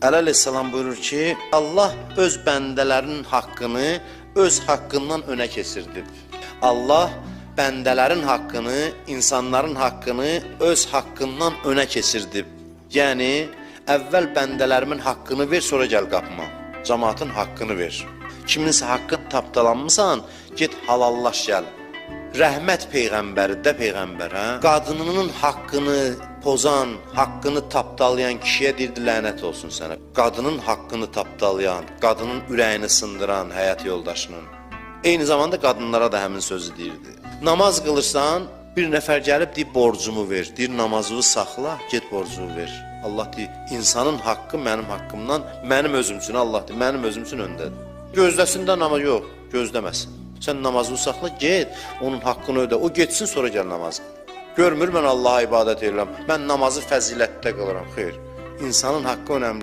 Əleyhissalam buyurur ki, Allah öz bəndələrinin haqqını öz haqqından önə keçirdib. Allah bəndələrin haqqını, insanların haqqını öz haqqından önə keçirdib. Yəni, əvvəl bəndələrimin haqqını ver, sonra gəl qapıma. Cəmaatın haqqını ver. Kiminsə haqqın tapdalanmısan, get halallaş gəl. Rəhmət Peyğəmbəri də Peyğəmbər, hə? Qadınının haqqını pozan, haqqını tapdalayan kişiyə deyirdi, lənət olsun sənə. Qadının haqqını tapdalayan, qadının ürəyini sındıran həyat yoldaşının. Eyni zamanda qadınlara da həmin sözü deyirdi. Namaz qılırsan, bir nəfər gəlib deyir, borcumu ver. Deyir, namazını saxla, get borcumu ver. Allah deyir, insanın haqqı mənim haqqımdan, mənim özüm üçün, Allah deyir, mənim özüm üçün öndədir. Gözləsin də namaz yox, gözləməsin. Sən namazını saxla, get, onun haqqını ödə. O getsin, sonra gəl namaz qıl. Görmür, mən Allaha ibadət edirəm, mən namazı fəzilətdə qılıram. Xeyr, insanın haqqı önəmli.